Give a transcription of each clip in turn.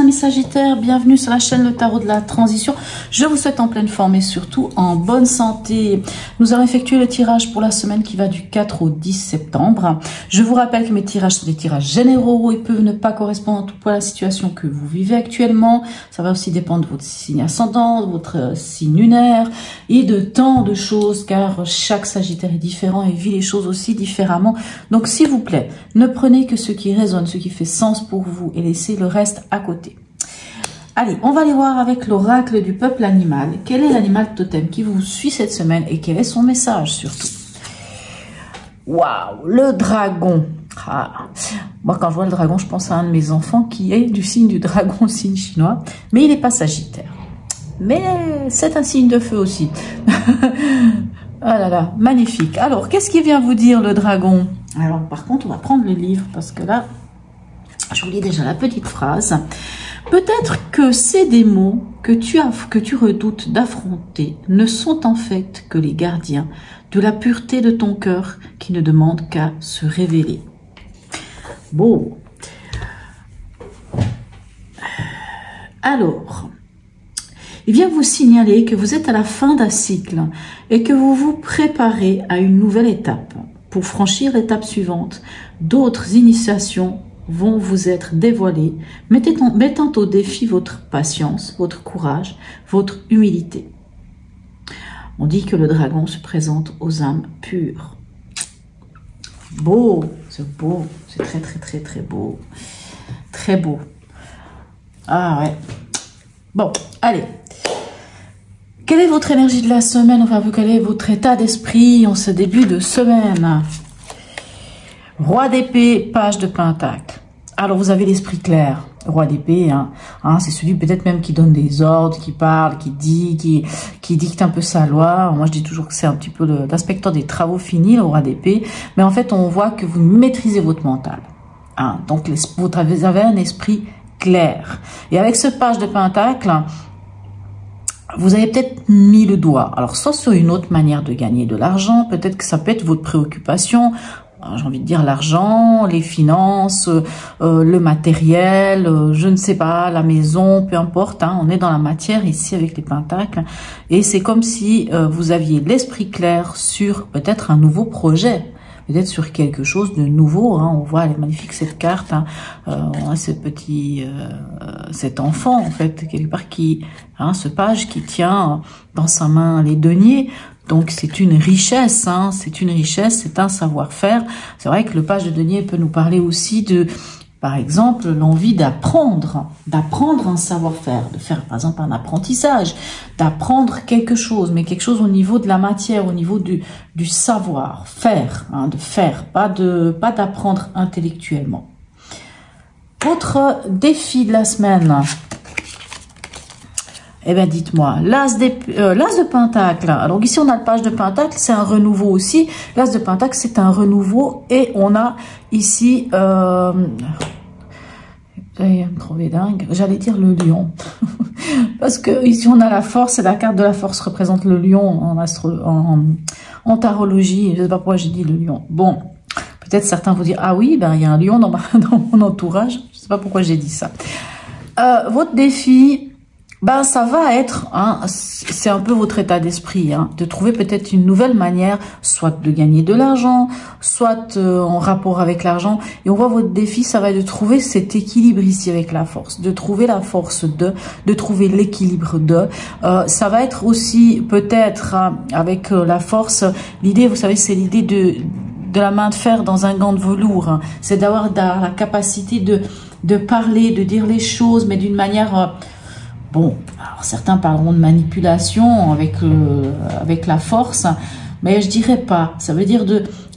amis Sagittaires, bienvenue sur la chaîne Le Tarot de la Transition. Je vous souhaite en pleine forme et surtout en bonne santé. Nous allons effectuer le tirage pour la semaine qui va du 4 au 10 septembre. Je vous rappelle que mes tirages sont des tirages généraux. Ils peuvent ne pas correspondre en tout point à la situation que vous vivez actuellement. Ça va aussi dépendre de votre signe ascendant, de votre signe lunaire et de tant de choses car chaque Sagittaire est différent et vit les choses aussi différemment. Donc s'il vous plaît, ne prenez que ce qui résonne, ce qui fait sens pour vous et laissez le reste à côté. Allez, on va aller voir avec l'oracle du peuple animal. Quel est l'animal totem qui vous suit cette semaine et quel est son message surtout? Waouh, le dragon. Ah. Moi, quand je vois le dragon, je pense à un de mes enfants qui est du signe du dragon, signe chinois, mais il n'est pas Sagittaire. Mais c'est un signe de feu aussi. Ah là là, magnifique. Alors, qu'est-ce qui vient vous dire le dragon? Alors, par contre, on va prendre le livre parce que là, je vous lis déjà la petite phrase. Peut-être que ces démons que tu redoutes d'affronter ne sont en fait que les gardiens de la pureté de ton cœur qui ne demandent qu'à se révéler. Bon. Alors, il vient vous signaler que vous êtes à la fin d'un cycle et que vous vous préparez à une nouvelle étape. Pour franchir l'étape suivante, d'autres initiations vont vous être dévoilées, mettant au défi votre patience, votre courage, votre humilité. On dit que le dragon se présente aux âmes pures. Beau, c'est très très très très beau. Très beau. Ah ouais. Bon, allez. Quelle est votre énergie de la semaine? Enfin, quel est votre état d'esprit en ce début de semaine? Roi d'épée, page de pentacle. Alors, vous avez l'esprit clair. Roi d'épée, c'est celui peut-être même qui donne des ordres, qui parle, qui dit, qui dicte un peu sa loi. Moi, je dis toujours que c'est un petit peu l'inspecteur des travaux finis, le roi d'épée. Mais en fait, on voit que vous maîtrisez votre mental. Donc, vous avez un esprit clair. Et avec ce page de pentacle, vous avez peut-être mis le doigt. Alors, soit sur une autre manière de gagner de l'argent, peut-être que ça peut être votre préoccupation. J'ai envie de dire l'argent, les finances, le matériel, je ne sais pas, la maison, peu importe. On est dans la matière ici avec les pentacles. Et c'est comme si vous aviez l'esprit clair sur peut-être un nouveau projet. Peut-être sur quelque chose de nouveau. On voit, elle est magnifique cette carte. On a cet enfant en fait quelque part qui, ce page qui tient dans sa main les deniers. Donc c'est une richesse, c'est un savoir-faire. C'est vrai que le page de denier peut nous parler aussi de, par exemple, l'envie d'apprendre un savoir-faire, de faire par exemple un apprentissage, d'apprendre quelque chose, mais quelque chose au niveau de la matière, au niveau du savoir-faire, de faire, pas d'apprendre intellectuellement. Autre défi de la semaine. Eh bien, dites-moi, l'as de pentacle. Alors ici, on a le page de pentacle, c'est un renouveau aussi. L'as de pentacle, c'est un renouveau. Et on a ici... Vous allez me trouver dingue. J'allais dire le lion. Parce que ici, on a la force. Et la carte de la force représente le lion en tarologie. Je ne sais pas pourquoi j'ai dit le lion. Bon, peut-être certains vous dire, ah oui, il y a un lion dans mon entourage. Je ne sais pas pourquoi j'ai dit ça. Votre défi... ça va être, c'est un peu votre état d'esprit, de trouver peut-être une nouvelle manière, soit de gagner de l'argent, soit en rapport avec l'argent. Et on voit votre défi, ça va être de trouver cet équilibre ici avec la force, de trouver la force de trouver l'équilibre ça va être aussi peut-être avec la force, l'idée, vous savez, c'est l'idée de la main de fer dans un gant de velours. C'est d'avoir la capacité de parler, de dire les choses, mais d'une manière... Bon, alors certains parleront de manipulation avec la force, mais je dirais pas. Ça veut dire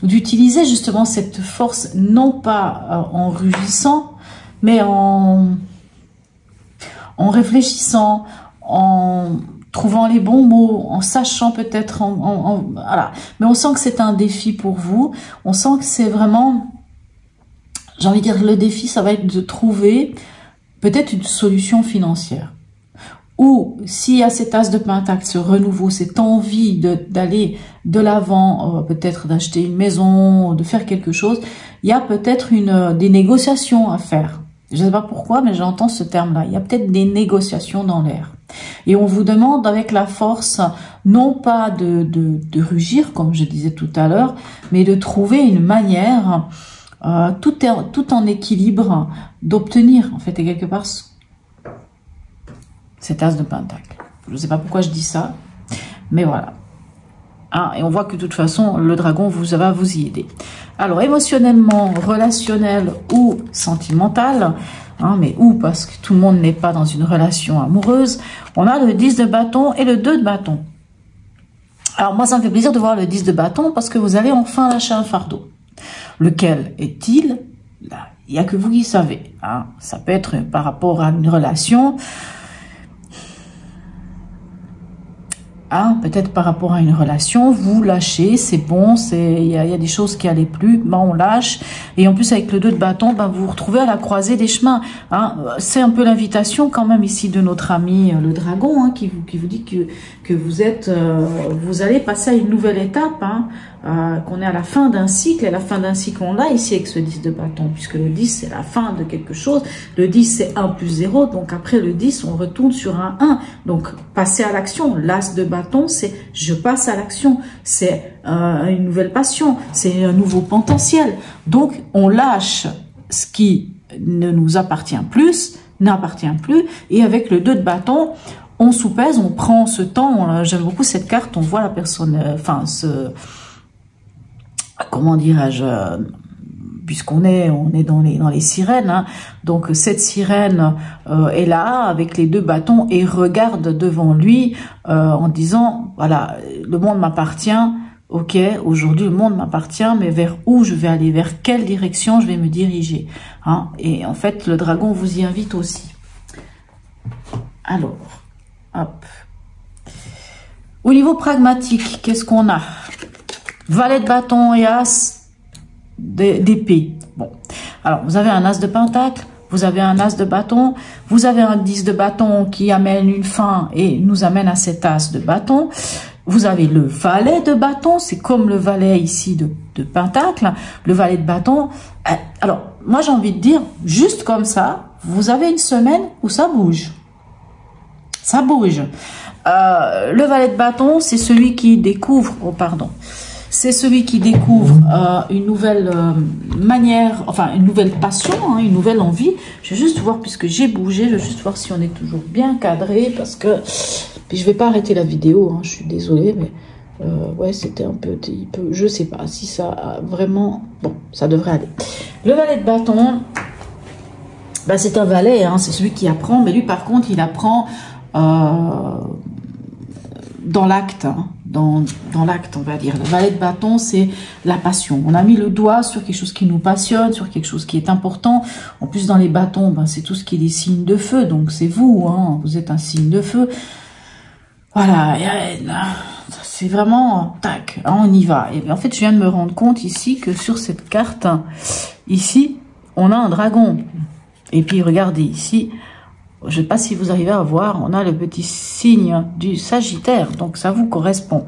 d'utiliser justement cette force, non pas en rugissant, mais en réfléchissant, en trouvant les bons mots, en sachant peut-être, voilà. Mais on sent que c'est un défi pour vous. On sent que c'est vraiment, j'ai envie de dire, le défi, ça va être de trouver peut-être une solution financière. Ou s'il y a cet as de pentacle, ce renouveau, cette envie d'aller de l'avant, peut-être d'acheter une maison, de faire quelque chose, il y a peut-être des négociations à faire. Je ne sais pas pourquoi, mais j'entends ce terme-là. Il y a peut-être des négociations dans l'air. Et on vous demande avec la force, non pas de rugir, comme je disais tout à l'heure, mais de trouver une manière, tout en équilibre, d'obtenir, en fait, et quelque part, cet as de pentacle. Je ne sais pas pourquoi je dis ça, mais voilà. Hein, et on voit que de toute façon, le dragon va vous y aider. Alors, émotionnellement, relationnel ou sentimental, hein, mais où, parce que tout le monde n'est pas dans une relation amoureuse, on a le 10 de bâton et le 2 de bâton. Alors, moi, ça me fait plaisir de voir le 10 de bâton parce que vous allez enfin lâcher un fardeau. Lequel est-il? Là, il n'y a que vous qui savez. Hein. Ça peut être par rapport à une relation, peut-être par rapport à une relation, vous lâchez, c'est bon, il y a des choses qui allaient plus, ben on lâche. Et en plus avec le 2 de bâton, ben vous vous retrouvez à la croisée des chemins. Hein. C'est un peu l'invitation quand même ici de notre ami le dragon, hein, qui vous dit que vous allez passer à une nouvelle étape, hein, qu'on est à la fin d'un cycle. Et la fin d'un cycle, on l'a ici avec ce 10 de bâton, puisque le 10 c'est la fin de quelque chose. Le 10 c'est 1 plus 0, donc après le 10 on retourne sur un 1. Donc passer à l'action, l'as de bâton c'est je passe à l'action, c'est une nouvelle passion, c'est un nouveau potentiel. Donc on lâche ce qui ne nous n'appartient plus, et avec le 2 de bâton, on soupèse, on prend ce temps. J'aime beaucoup cette carte, on voit la personne, comment dirais-je, puisqu'on est dans les sirènes, hein. Donc cette sirène est là avec les 2 bâtons et regarde devant lui en disant, voilà, le monde m'appartient, ok, aujourd'hui le monde m'appartient, mais vers où je vais aller, vers quelle direction je vais me diriger, hein. Et en fait, le dragon vous y invite aussi. Alors, hop. Au niveau pragmatique, qu'est-ce qu'on a? Valet de bâton et as d'épée. Bon, alors vous avez un as de pentacle, vous avez un as de bâton, vous avez un 10 de bâton qui amène une fin et nous amène à cet as de bâton. Vous avez le valet de bâton, c'est comme le valet ici de pentacle, le valet de bâton. Alors, moi j'ai envie de dire, juste comme ça, vous avez une semaine où ça bouge. Ça bouge. Le valet de bâton, c'est celui qui découvre, c'est celui qui découvre une nouvelle manière, enfin une nouvelle passion, hein, une nouvelle envie. Je vais juste voir, puisque j'ai bougé, je vais juste voir si on est toujours bien cadré, parce que puis je vais pas arrêter la vidéo, hein, je suis désolée, mais ouais, c'était un peu, je sais pas si ça a vraiment, bon, ça devrait aller. Le valet de bâton, bah, c'est un valet, hein, c'est celui qui apprend, mais lui par contre il apprend dans l'acte, hein, dans l'acte, on va dire. Le valet de bâton, c'est la passion. On a mis le doigt sur quelque chose qui nous passionne, sur quelque chose qui est important. En plus, dans les bâtons, ben, c'est tout ce qui est des signes de feu. Donc, c'est vous, hein, vous êtes un signe de feu. Voilà, c'est vraiment, tac, on y va. Et en fait, je viens de me rendre compte ici que sur cette carte, ici, on a un dragon. Et puis, regardez ici, je ne sais pas si vous arrivez à voir, on a le petit signe du Sagittaire, donc ça vous correspond.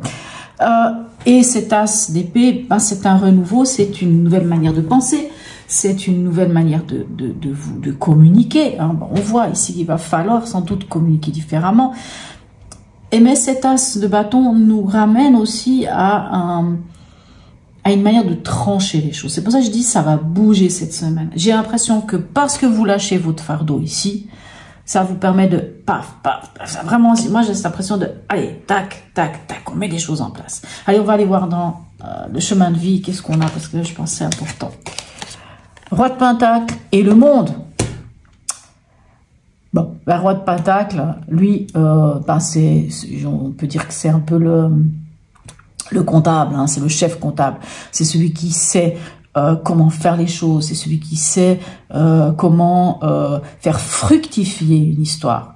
Et cet as d'épée, ben c'est un renouveau, c'est une nouvelle manière de penser, c'est une nouvelle manière de communiquer. Hein. Bon, on voit ici qu'il va falloir sans doute communiquer différemment. Et mais cet as de bâton nous ramène aussi à une manière de trancher les choses. C'est pour ça que je dis ça va bouger cette semaine. J'ai l'impression que parce que vous lâchez votre fardeau ici, ça vous permet de paf, paf, paf. Vraiment, moi j'ai cette impression de, allez, tac, tac, tac, on met des choses en place. Allez, on va aller voir dans le chemin de vie, qu'est-ce qu'on a, parce que je pense que c'est important. Roi de Pentacle et le monde. Bon, le Roi de Pentacle, lui, ben on peut dire que c'est un peu le comptable, hein, c'est le chef comptable. C'est celui qui sait comment faire les choses, c'est celui qui sait comment faire fructifier une histoire.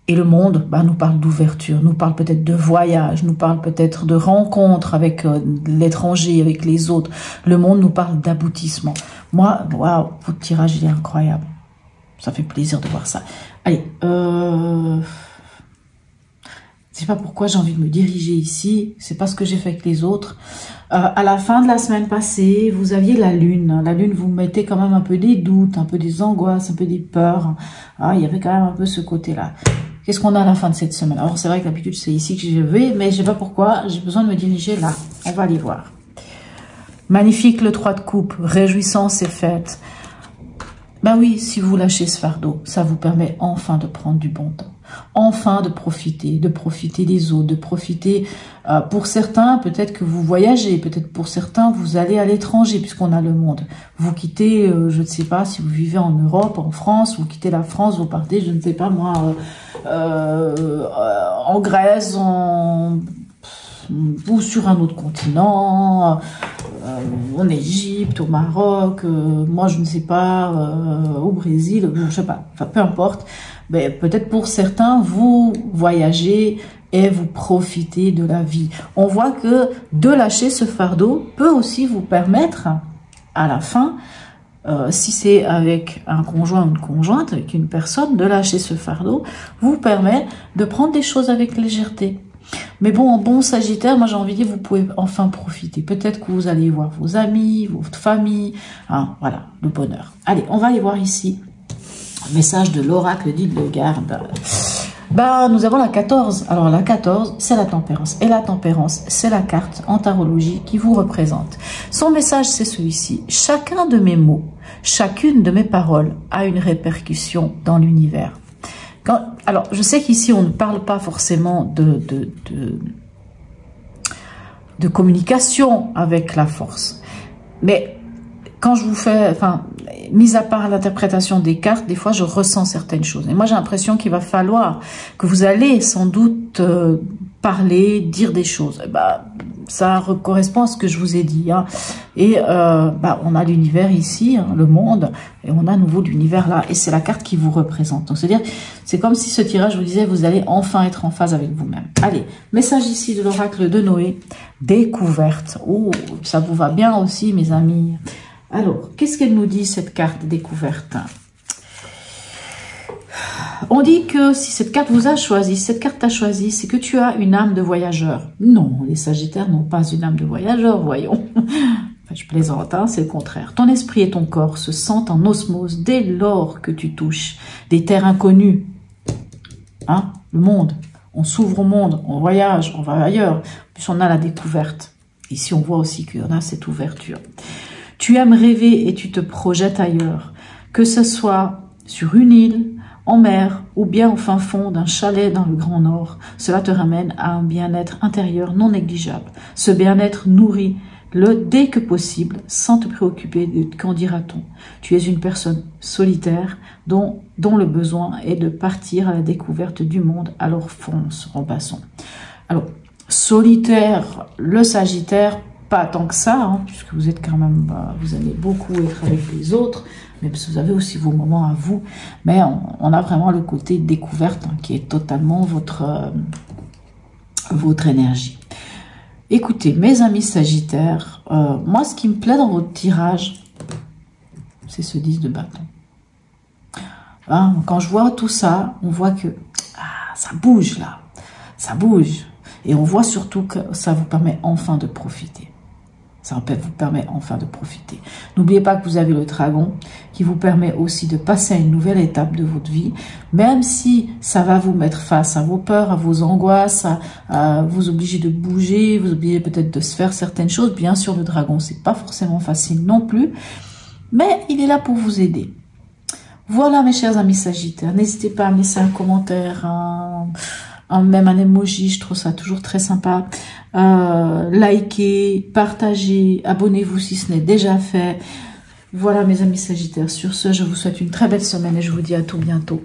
Et le monde bah, nous parle d'ouverture, nous parle peut-être de voyage, nous parle peut-être de rencontres avec l'étranger, avec les autres. Le monde nous parle d'aboutissement. Moi, waouh, votre tirage il est incroyable. Ça fait plaisir de voir ça. Allez, sais pas pourquoi j'ai envie de me diriger ici. C'est pas ce que j'ai fait avec les autres. À la fin de la semaine passée, vous aviez la lune. La lune vous mettait quand même un peu des doutes, un peu des angoisses, un peu des peurs. Ah, il y avait quand même un peu ce côté-là. Qu'est-ce qu'on a à la fin de cette semaine? Alors c'est vrai que d'habitude c'est ici que je vais, mais je sais pas pourquoi. J'ai besoin de me diriger là. On va aller voir. Magnifique le 3 de coupe. Réjouissance et fête. Ben oui, si vous lâchez ce fardeau, ça vous permet enfin de prendre du bon temps. Enfin de profiter des autres, de profiter, pour certains, peut-être que vous voyagez, peut-être pour certains, vous allez à l'étranger, puisqu'on a le monde. Vous quittez, je ne sais pas, si vous vivez en Europe, en France, vous quittez la France, vous partez, je ne sais pas moi, en Grèce, ou sur un autre continent, en Égypte, au Maroc, moi je ne sais pas, au Brésil, je ne sais pas, enfin peu importe. Mais peut-être pour certains, vous voyagez et vous profitez de la vie. On voit que de lâcher ce fardeau peut aussi vous permettre, à la fin, si c'est avec un conjoint ou une conjointe, avec une personne, de lâcher ce fardeau, vous permet de prendre des choses avec légèreté. Mais bon, en bon Sagittaire, moi j'ai envie de dire, vous pouvez enfin profiter. Peut-être que vous allez voir vos amis, votre famille, hein, voilà, le bonheur. Allez, on va aller voir ici. Message de l'oracle d'Hildegarde. Bah, nous avons la 14. Alors la 14, c'est la tempérance. Et la tempérance, c'est la carte en tarologie qui vous représente. Son message, c'est celui-ci. Chacun de mes mots, chacune de mes paroles a une répercussion dans l'univers. Alors, je sais qu'ici, on ne parle pas forcément de communication avec la force. Mais quand je vous fais, enfin, mis à part l'interprétation des cartes, des fois, je ressens certaines choses. Et moi, j'ai l'impression qu'il va falloir que vous allez sans doute parler, dire des choses. Et bah, ça correspond à ce que je vous ai dit. Hein. Et bah, on a l'univers ici, hein, le monde, et on a à nouveau l'univers là. Et c'est la carte qui vous représente. Donc, c'est-à-dire, c'est comme si ce tirage vous disait, vous allez enfin être en phase avec vous-même. Allez, message ici de l'oracle de Noé. Découverte. Oh, ça vous va bien aussi, mes amis. Alors, qu'est-ce qu'elle nous dit, cette carte découverte? On dit que si cette carte vous a choisi, cette carte t'a choisi, c'est que tu as une âme de voyageur. Non, les Sagittaires n'ont pas une âme de voyageur, voyons. Enfin, je plaisante, hein, c'est le contraire. Ton esprit et ton corps se sentent en osmose dès lors que tu touches des terres inconnues. Hein, le monde. On s'ouvre au monde, on voyage, on va ailleurs. Puis on a la découverte. Ici, on voit aussi qu'il y en a cette ouverture. Tu aimes rêver et tu te projettes ailleurs, que ce soit sur une île, en mer ou bien au fin fond d'un chalet dans le Grand Nord. Cela te ramène à un bien-être intérieur non négligeable. Ce bien-être nourrit-le dès que possible sans te préoccuper de qu'en dira-t-on. Tu es une personne solitaire dont le besoin est de partir à la découverte du monde. Alors fonce, repassons. Alors, solitaire, le Sagittaire, pas tant que ça, hein, puisque vous êtes quand même, vous allez beaucoup être avec les autres, mais parce que vous avez aussi vos moments à vous. Mais on a vraiment le côté découverte hein, qui est totalement votre énergie. Écoutez, mes amis Sagittaires, moi ce qui me plaît dans votre tirage, c'est ce 10 de bâton. Hein, quand je vois tout ça, on voit que ça bouge là, ça bouge. Et on voit surtout que ça vous permet enfin de profiter. Ça vous permet enfin de profiter. N'oubliez pas que vous avez le dragon qui vous permet aussi de passer à une nouvelle étape de votre vie. Même si ça va vous mettre face à vos peurs, à vos angoisses, à vous obliger de bouger, vous obliger peut-être de se faire certaines choses. Bien sûr, le dragon, c'est pas forcément facile non plus. Mais il est là pour vous aider. Voilà mes chers amis Sagittaires. N'hésitez pas à me laisser un commentaire, même un emoji, je trouve ça toujours très sympa. Likez, partagez, abonnez-vous si ce n'est déjà fait. Voilà mes amis Sagittaires. Sur ce, je vous souhaite une très belle semaine et je vous dis à tout bientôt.